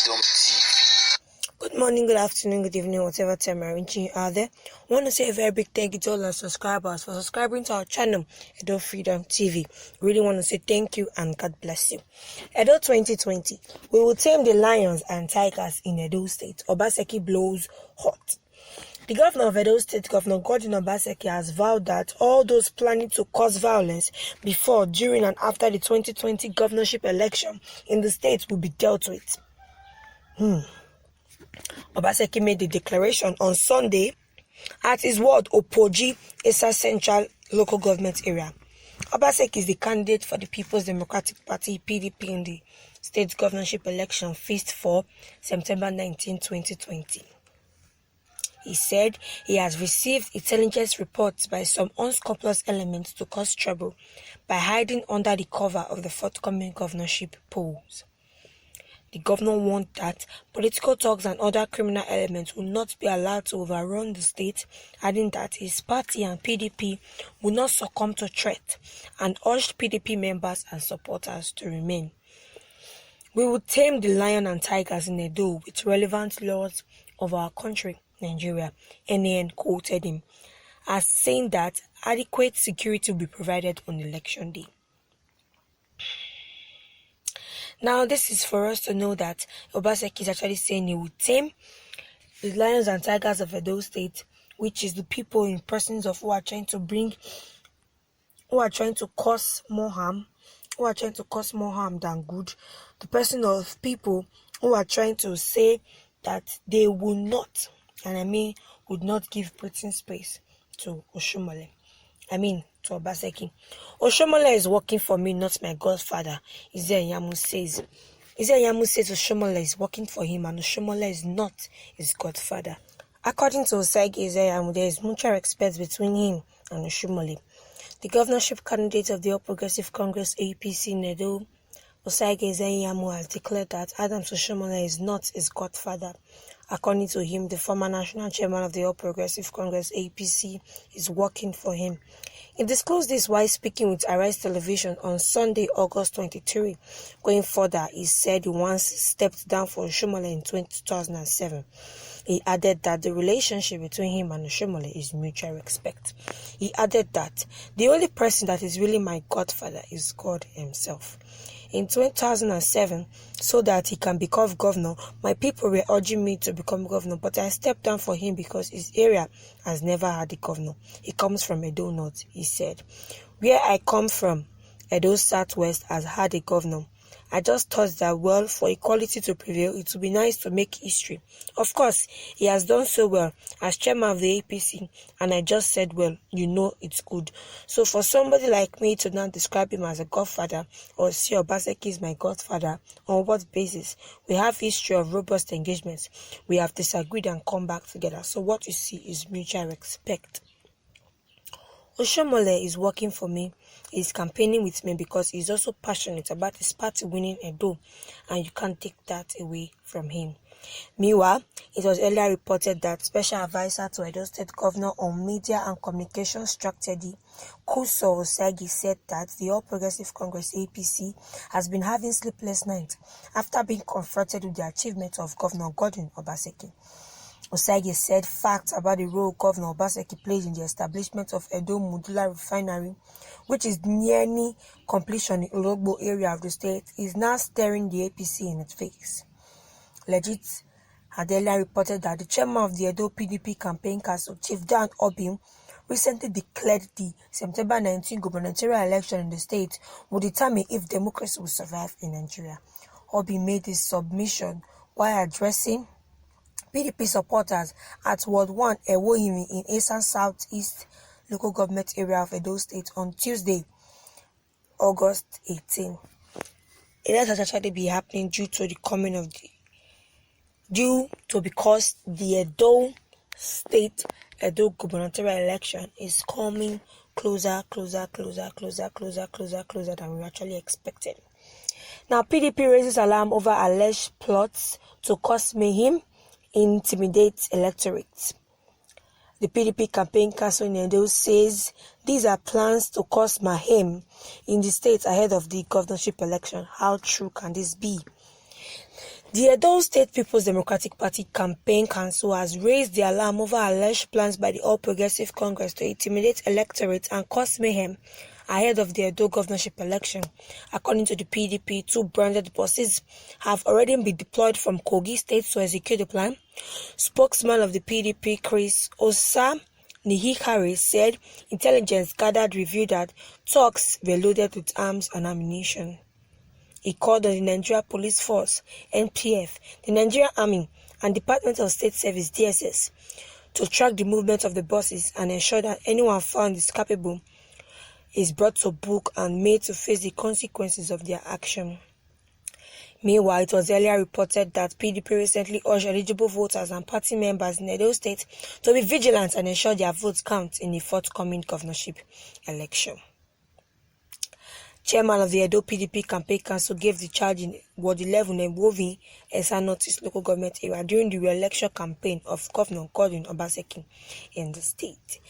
Freedom TV. Good morning, good afternoon, good evening, whatever time you're reaching out there. I want to say a very big thank you to all our subscribers for subscribing to our channel, Edo Freedom TV. Really want to say thank you and God bless you. Edo 2020, we will tame the lions and tigers in Edo State. Obaseki blows hot. The governor of Edo State, Governor Godwin Obaseki, has vowed that all those planning to cause violence before, during, and after the 2020 governorship election in the state will be dealt with. Obaseki made the declaration on Sunday at his ward Opoji, Esa Central local government area. Obaseki is the candidate for the People's Democratic Party (PDP) in the state governorship election fixed for September 19, 2020. He said he has received intelligence reports by some unscrupulous elements to cause trouble by hiding under the cover of the forthcoming governorship polls. The governor warned that political thugs and other criminal elements will not be allowed to overrun the state, adding that his party and PDP will not succumb to threat, and urged PDP members and supporters to remain. We will tame the lion and tigers in Edo with relevant laws of our country, Nigeria, NAN quoted him as saying that adequate security will be provided on election day. Now, this is for us to know that Obaseki is actually saying he will tame the lions and tigers of Edo State, which is the people in persons of who are trying to cause more harm than good. The person of people who are trying to say that they will not, would not give breathing space to Oshomole. To Obaseki. Oshomole is working for me, not my godfather, Ize-Iyamu says. Ize-Iyamu says Oshomole is working for him and Oshomole is not his godfather. According to Osagie Ize-Iyamu, there is mutual respect between him and Oshomole. The governorship candidate of the All Progressive Congress APC in Edo, Osagie Ize-Iyamu, has declared that Adams Oshomole is not his godfather. According to him, the former national chairman of the All Progressive Congress APC is working for him. He disclosed this while speaking with Arise Television on Sunday, August 23. Going further, he said he once stepped down for Oshomole in 2007. He added that the relationship between him and Oshomole is mutual respect. He added that the only person that is really my godfather is God himself. In 2007, so that he can become governor, my people were urging me to become governor, but I stepped down for him because his area has never had a governor. He comes from Edo North, he said. Where I come from, Edo Southwest has had a governor. I just thought that, for equality to prevail, it would be nice to make history. Of course, he has done so well as chairman of the APC, and I just said, it's good. So for somebody like me to now describe him as a godfather or say Obaseki is my godfather, on what basis? We have history of robust engagements. We have disagreed and come back together. So what you see is mutual respect. Oshomole is working for me. He's campaigning with me because he's also passionate about his party winning Edo, and you can't take that away from him. Meanwhile, it was earlier reported that Special Advisor to Edo State Governor on Media and Communication Strategy, Kuso Osagie, said that the All Progressive Congress APC has been having sleepless nights after being confronted with the achievement of Governor Godwin Obaseki. Osagie said facts about the role Governor Obaseki played in the establishment of Edo Modular Refinery, which is nearly completion in Ologbo area of the state, is now staring the APC in its face. Legit had earlier reported that the chairman of the Edo PDP campaign council, Chief Dan Obim, recently declared the September 19 gubernatorial election in the state will determine if democracy will survive in Nigeria. Obim made this submission while addressing PDP supporters at Ward 1 Ewohimi in Esan Southeast local government area of Edo State on Tuesday, August 18. It has actually been happening because the Edo State gubernatorial election is coming closer than we actually expected. Now, PDP raises alarm over alleged plots to cause mayhem, intimidate electorates. The PDP campaign council in Edo says these are plans to cause mayhem in the state ahead of the governorship election. How true can this be? The Edo State People's Democratic Party Campaign Council has raised the alarm over alleged plans by the All Progressive Congress to intimidate electorates and cause mayhem ahead of the Edo governorship election. According to the PDP, 2 branded buses have already been deployed from Kogi State to execute the plan. Spokesman of the PDP, Chris Osa Nihikari, said intelligence gathered revealed that trucks were loaded with arms and ammunition. He called on the Nigeria Police Force, NPF, the Nigerian Army, and Department of State Service, DSS, to track the movement of the buses and ensure that anyone found is capable is brought to book and made to face the consequences of their action. Meanwhile, it was earlier reported that PDP recently urged eligible voters and party members in Edo State to be vigilant and ensure their votes count in the forthcoming governorship election. Chairman of the Edo PDP Campaign Council gave the charge in Ward 11 involving Esa Northeast local government area during the re-election campaign of Governor Godwin Obaseki in the state.